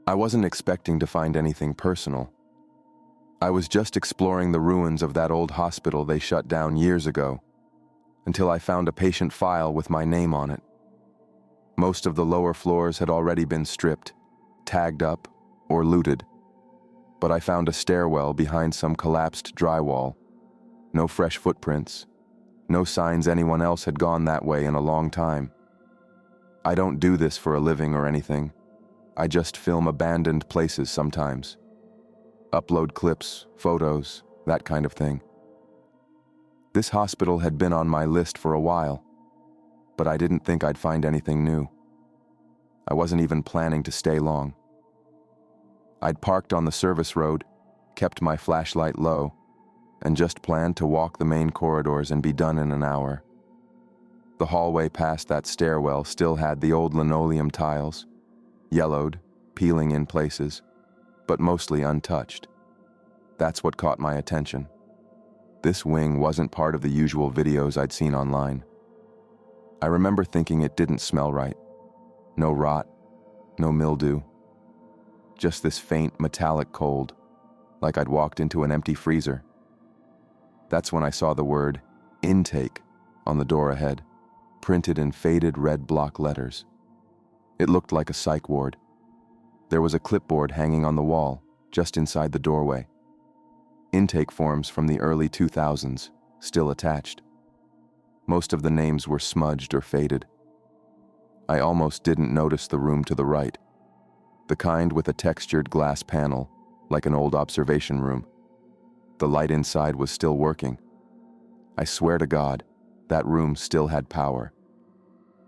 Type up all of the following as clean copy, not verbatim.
I wasn't expecting to find anything personal. I was just exploring the ruins of that old hospital they shut down years ago, until I found a patient file with my name on it. Most of the lower floors had already been stripped, tagged up, or looted, but I found a stairwell behind some collapsed drywall. No fresh footprints, no signs anyone else had gone that way in a long time. I don't do this for a living or anything. I just film abandoned places sometimes. Upload clips, photos, that kind of thing. This hospital had been on my list for a while, but I didn't think I'd find anything new. I wasn't even planning to stay long. I'd parked on the service road, kept my flashlight low, and just planned to walk the main corridors and be done in an hour. The hallway past that stairwell still had the old linoleum tiles, yellowed, peeling in places, but mostly untouched. That's what caught my attention. This wing wasn't part of the usual videos I'd seen online. I remember thinking it didn't smell right. No rot, no mildew. Just this faint metallic cold, like I'd walked into an empty freezer. That's when I saw the word intake on the door ahead, printed in faded red block letters. It looked like a psych ward. There was a clipboard hanging on the wall, just inside the doorway. Intake forms from the early 2000s, still attached. Most of the names were smudged or faded. I almost didn't notice the room to the right, the kind with a textured glass panel, like an old observation room. The light inside was still working. I swear to God, that room still had power.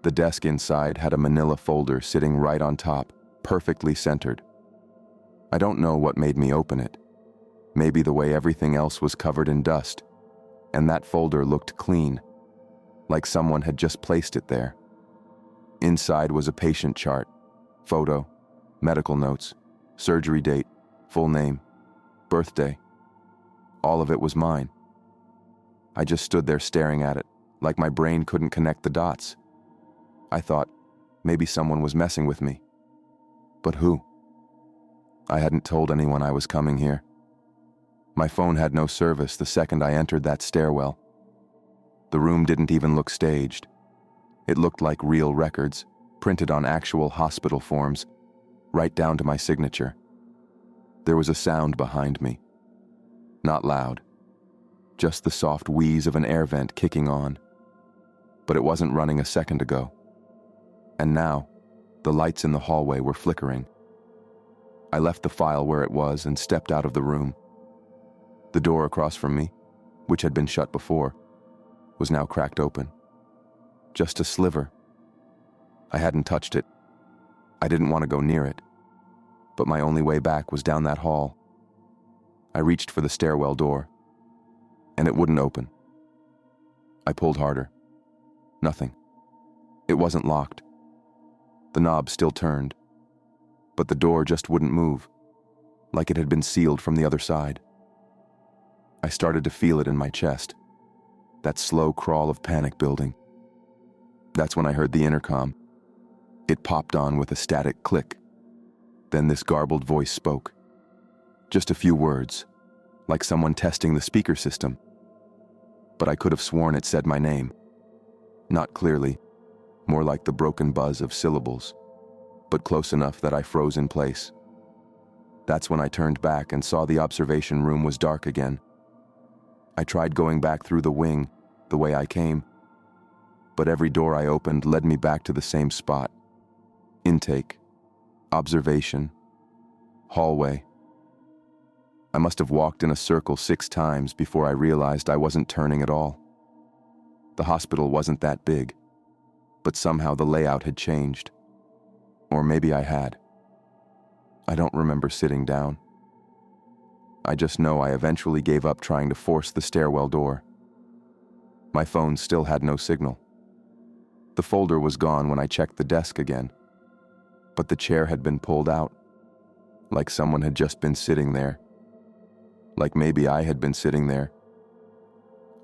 The desk inside had a manila folder sitting right on top, perfectly centered. I don't know what made me open it. Maybe the way everything else was covered in dust, and that folder looked clean, like someone had just placed it there. Inside was a patient chart, photo, medical notes, surgery date, full name, birthday. All of it was mine. I just stood there staring at it, like my brain couldn't connect the dots. I thought, maybe someone was messing with me. But who? I hadn't told anyone I was coming here. My phone had no service the second I entered that stairwell. The room didn't even look staged. It looked like real records, printed on actual hospital forms, right down to my signature. There was a sound behind me. Not loud, just the soft wheeze of an air vent kicking on. But it wasn't running a second ago. And now, the lights in the hallway were flickering. I left the file where it was and stepped out of the room. The door across from me, which had been shut before, was now cracked open. Just a sliver. I hadn't touched it. I didn't want to go near it. But my only way back was down that hall. I reached for the stairwell door, and it wouldn't open. I pulled harder. Nothing. It wasn't locked. The knob still turned, but the door just wouldn't move, like it had been sealed from the other side. I started to feel it in my chest, that slow crawl of panic building. That's when I heard the intercom. It popped on with a static click. Then this garbled voice spoke. Just a few words, like someone testing the speaker system. But I could have sworn it said my name. Not clearly, more like the broken buzz of syllables, but close enough that I froze in place. That's when I turned back and saw the observation room was dark again. I tried going back through the wing, the way I came, but every door I opened led me back to the same spot. Intake, observation, hallway. I must have walked in a circle 6 times before I realized I wasn't turning at all. The hospital wasn't that big, but somehow the layout had changed. Or maybe I had. I don't remember sitting down. I just know I eventually gave up trying to force the stairwell door. My phone still had no signal. The folder was gone when I checked the desk again, but the chair had been pulled out, like someone had just been sitting there. Like maybe I had been sitting there.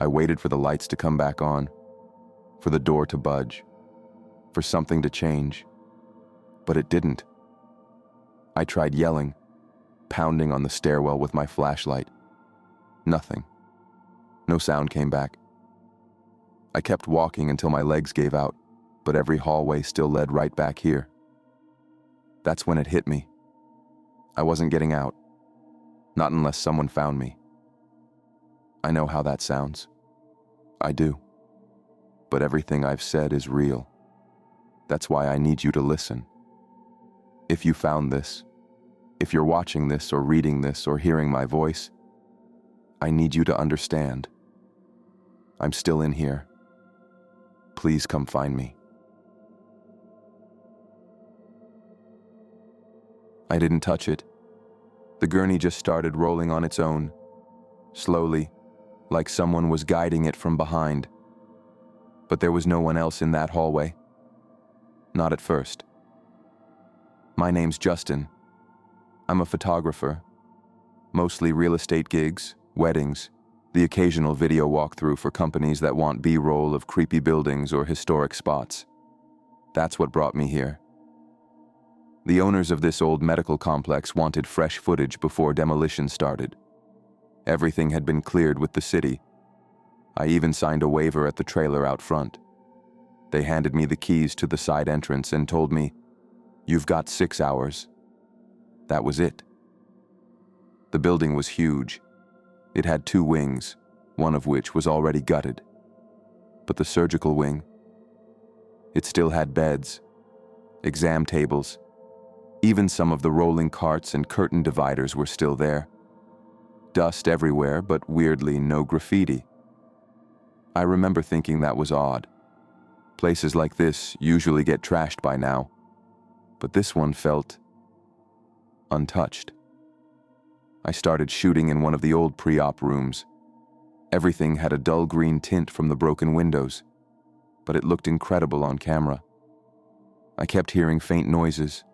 I waited for the lights to come back on, for the door to budge, for something to change, but it didn't. I tried yelling, pounding on the stairwell with my flashlight. Nothing. No sound came back. I kept walking until my legs gave out, but every hallway still led right back here. That's when it hit me. I wasn't getting out. Not unless someone found me. I know how that sounds. I do. But everything I've said is real. That's why I need you to listen. If you found this, if you're watching this or reading this or hearing my voice, I need you to understand. I'm still in here. Please come find me. I didn't touch it. The gurney just started rolling on its own, slowly, like someone was guiding it from behind. But there was no one else in that hallway. Not at first. My name's Justin. I'm a photographer. Mostly real estate gigs, weddings, the occasional video walkthrough for companies that want B-roll of creepy buildings or historic spots. That's what brought me here. The owners of this old medical complex wanted fresh footage before demolition started. Everything had been cleared with the city. I even signed a waiver at the trailer out front. They handed me the keys to the side entrance and told me, "You've got 6 hours." That was it. The building was huge. It had 2 wings, one of which was already gutted. But the surgical wing, it still had beds, exam tables. Even some of the rolling carts and curtain dividers were still there. Dust everywhere, but weirdly no graffiti. I remember thinking that was odd. Places like this usually get trashed by now, but this one felt untouched. I started shooting in one of the old pre-op rooms. Everything had a dull green tint from the broken windows, but it looked incredible on camera. I kept hearing faint noises,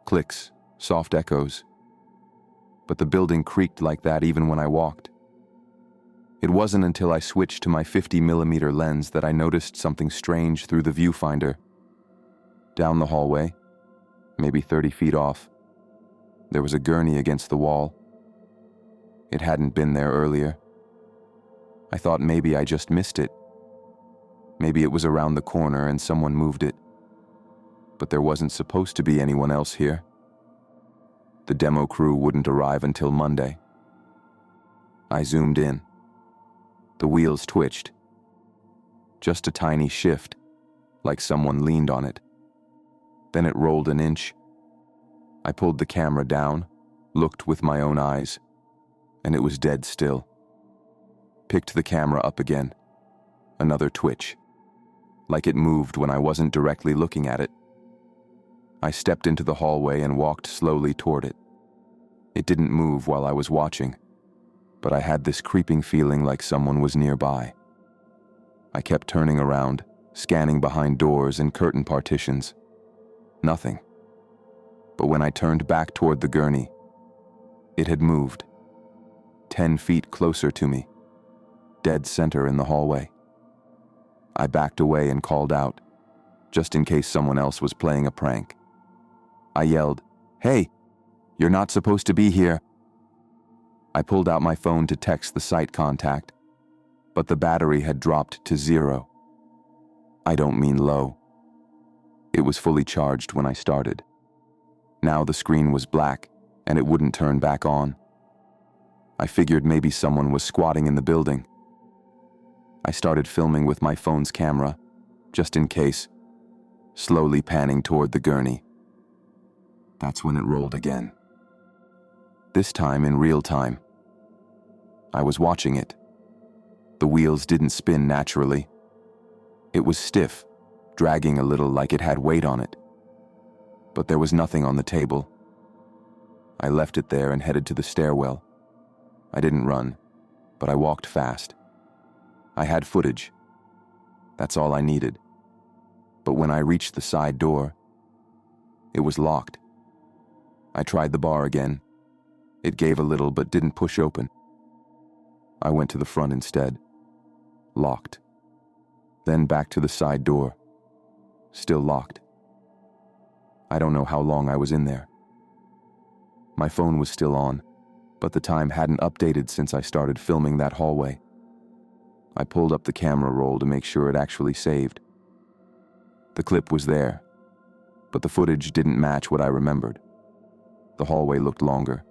clicks, soft echoes. But the building creaked like that even when I walked. It wasn't until I switched to my 50mm lens that I noticed something strange through the viewfinder. Down the hallway, maybe 30 feet off, there was a gurney against the wall. It hadn't been there earlier. I thought maybe I just missed it. Maybe it was around the corner and someone moved it. But there wasn't supposed to be anyone else here. The demo crew wouldn't arrive until Monday. I zoomed in. The wheels twitched. Just a tiny shift, like someone leaned on it. Then it rolled an inch. I pulled the camera down, looked with my own eyes, and it was dead still. Picked the camera up again. Another twitch, like it moved when I wasn't directly looking at it. I stepped into the hallway and walked slowly toward it. It didn't move while I was watching, but I had this creeping feeling like someone was nearby. I kept turning around, scanning behind doors and curtain partitions. Nothing. But when I turned back toward the gurney, it had moved. 10 feet closer to me, dead center in the hallway. I backed away and called out, just in case someone else was playing a prank. I yelled, "Hey, you're not supposed to be here." I pulled out my phone to text the site contact, but the battery had dropped to 0. I don't mean low. It was fully charged when I started. Now the screen was black, and it wouldn't turn back on. I figured maybe someone was squatting in the building. I started filming with my phone's camera, just in case, slowly panning toward the gurney. That's when it rolled again. This time in real time. I was watching it. The wheels didn't spin naturally. It was stiff, dragging a little like it had weight on it. But there was nothing on the table. I left it there and headed to the stairwell. I didn't run, but I walked fast. I had footage. That's all I needed. But when I reached the side door, it was locked. I tried the bar again. It gave a little but didn't push open. I went to the front instead. Locked. Then back to the side door. Still locked. I don't know how long I was in there. My phone was still on, but the time hadn't updated since I started filming that hallway. I pulled up the camera roll to make sure it actually saved. The clip was there, but the footage didn't match what I remembered. The hallway looked longer.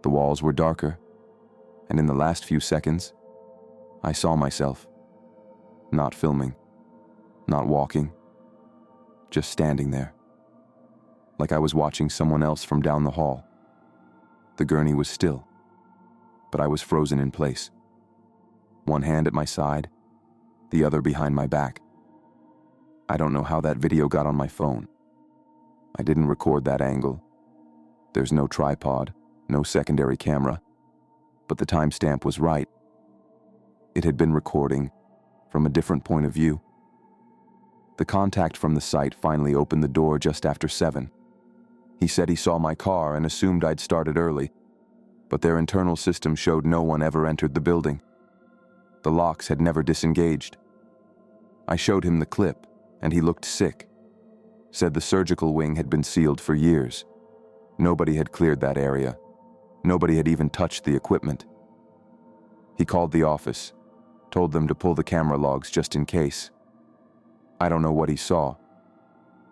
The walls were darker, and in the last few seconds, I saw myself. Not filming, not walking, just standing there, like I was watching someone else from down the hall. The gurney was still, but I was frozen in place. One hand at my side, the other behind my back. I don't know how that video got on my phone. I didn't record that angle. There's no tripod, no secondary camera, but the timestamp was right. It had been recording from a different point of view. The contact from the site finally opened the door just after 7. He said he saw my car and assumed I'd started early, but their internal system showed no one ever entered the building. The locks had never disengaged. I showed him the clip, and he looked sick. Said the surgical wing had been sealed for years. Nobody had cleared that area. Nobody had even touched the equipment. He called the office, told them to pull the camera logs just in case. I don't know what he saw,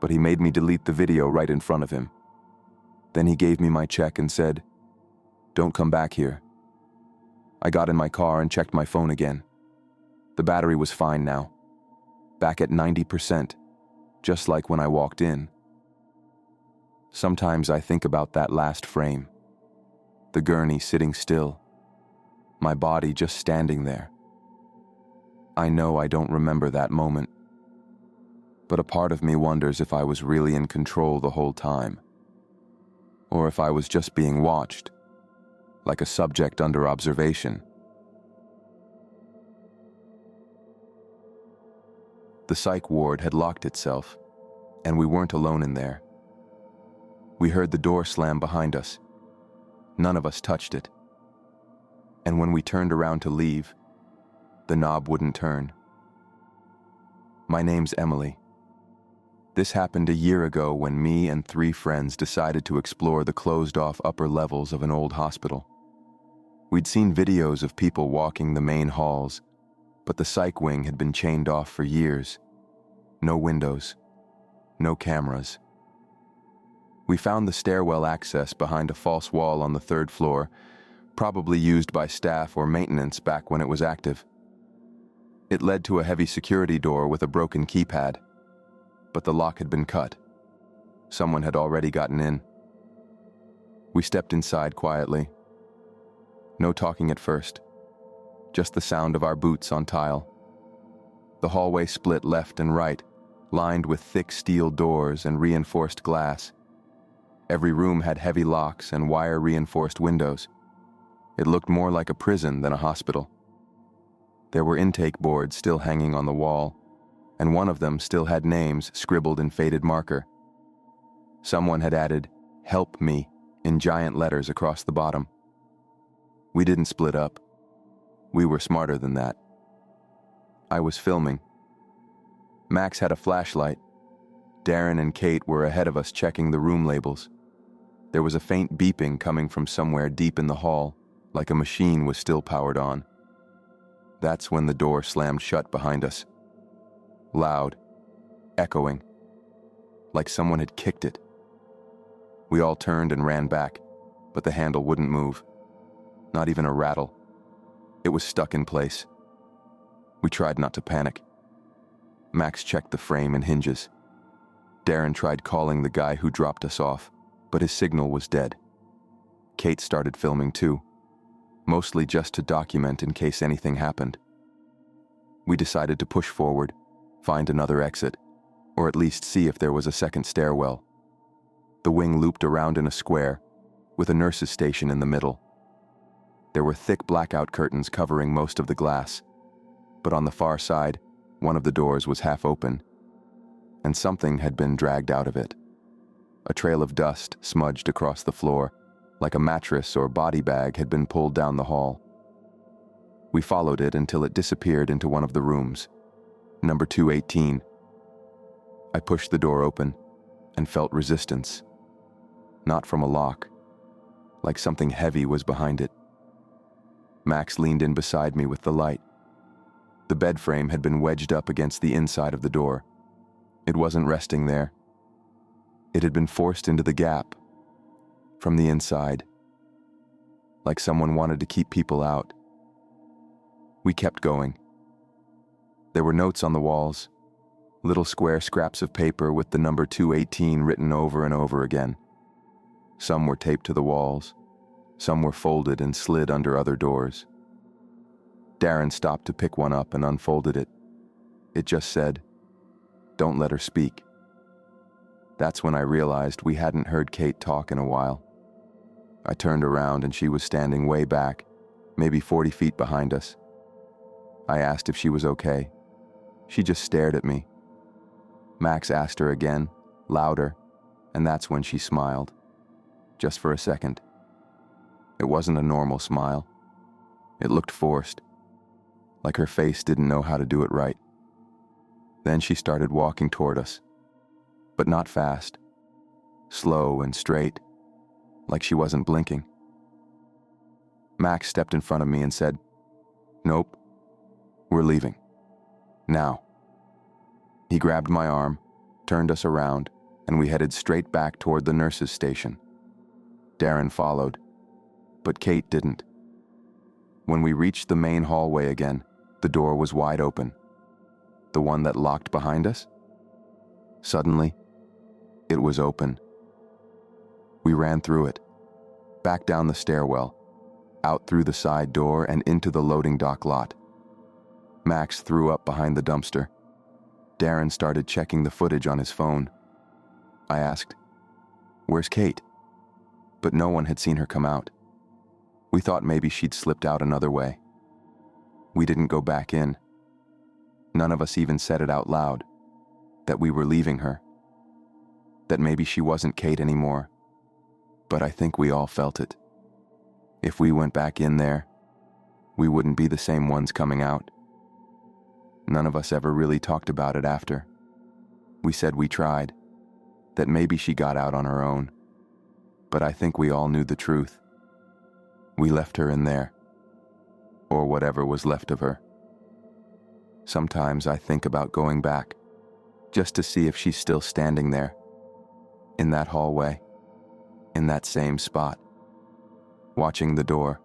but he made me delete the video right in front of him. Then he gave me my check and said, "Don't come back here." I got in my car and checked my phone again. The battery was fine now, back at 90%, just like when I walked in. Sometimes I think about that last frame, the gurney sitting still, my body just standing there. I know I don't remember that moment, but a part of me wonders if I was really in control the whole time, or if I was just being watched, like a subject under observation. The psych ward had locked itself, and we weren't alone in there. We heard the door slam behind us. None of us touched it. And when we turned around to leave, the knob wouldn't turn. My name's Emily. This happened a year ago when me and 3 friends decided to explore the closed-off upper levels of an old hospital. We'd seen videos of people walking the main halls, but the psych wing had been chained off for years. No windows, no cameras. We found the stairwell access behind a false wall on the 3rd floor, probably used by staff or maintenance back when it was active. It led to a heavy security door with a broken keypad, but the lock had been cut. Someone had already gotten in. We stepped inside quietly. No talking at first, just the sound of our boots on tile. The hallway split left and right, lined with thick steel doors and reinforced glass. Every room had heavy locks and wire-reinforced windows. It looked more like a prison than a hospital. There were intake boards still hanging on the wall, and one of them still had names scribbled in faded marker. Someone had added, "Help me," in giant letters across the bottom. We didn't split up. We were smarter than that. I was filming. Max had a flashlight. Darren and Kate were ahead of us checking the room labels. There was a faint beeping coming from somewhere deep in the hall, like a machine was still powered on. That's when the door slammed shut behind us. Loud, echoing, like someone had kicked it. We all turned and ran back, but the handle wouldn't move. Not even a rattle. It was stuck in place. We tried not to panic. Max checked the frame and hinges. Darren tried calling the guy who dropped us off, but his signal was dead. Kate started filming too, mostly just to document in case anything happened. We decided to push forward, find another exit, or at least see if there was a second stairwell. The wing looped around in a square, with a nurse's station in the middle. There were thick blackout curtains covering most of the glass, but on the far side, one of the doors was half open, and something had been dragged out of it. A trail of dust smudged across the floor, like a mattress or body bag had been pulled down the hall. We followed it until it disappeared into one of the rooms, number 218. I pushed the door open and felt resistance. Not from a lock, like something heavy was behind it. Max leaned in beside me with the light. The bed frame had been wedged up against the inside of the door. It wasn't resting there. It had been forced into the gap from the inside, like someone wanted to keep people out. We kept going. There were notes on the walls, little square scraps of paper with the number 218 written over and over again. Some were taped to the walls. Some were folded and slid under other doors. Darren stopped to pick one up and unfolded it. It just said, "Don't let her speak." That's when I realized we hadn't heard Kate talk in a while. I turned around and she was standing way back, maybe 40 feet behind us. I asked if she was okay. She just stared at me. Max asked her again, louder, and that's when she smiled. Just for a second. It wasn't a normal smile. It looked forced, like her face didn't know how to do it right. Then she started walking toward us, but not fast, slow and straight, like she wasn't blinking. Max stepped in front of me and said, "Nope, we're leaving. Now." He grabbed my arm, turned us around, and we headed straight back toward the nurse's station. Darren followed, but Kate didn't. When we reached the main hallway again, the door was wide open. The one that locked behind us? Suddenly, it was open. We ran through it, back down the stairwell, out through the side door and into the loading dock lot. Max threw up behind the dumpster. Darren started checking the footage on his phone. I asked, "Where's Kate?" But no one had seen her come out. We thought maybe she'd slipped out another way. We didn't go back in. None of us even said it out loud, that we were leaving her, that maybe she wasn't Kate anymore. But I think we all felt it. If we went back in there, we wouldn't be the same ones coming out. None of us ever really talked about it after. We said we tried, that maybe she got out on her own. But I think we all knew the truth. We left her in there, or whatever was left of her. Sometimes I think about going back, just to see if she's still standing there, in that hallway, in that same spot, watching the door,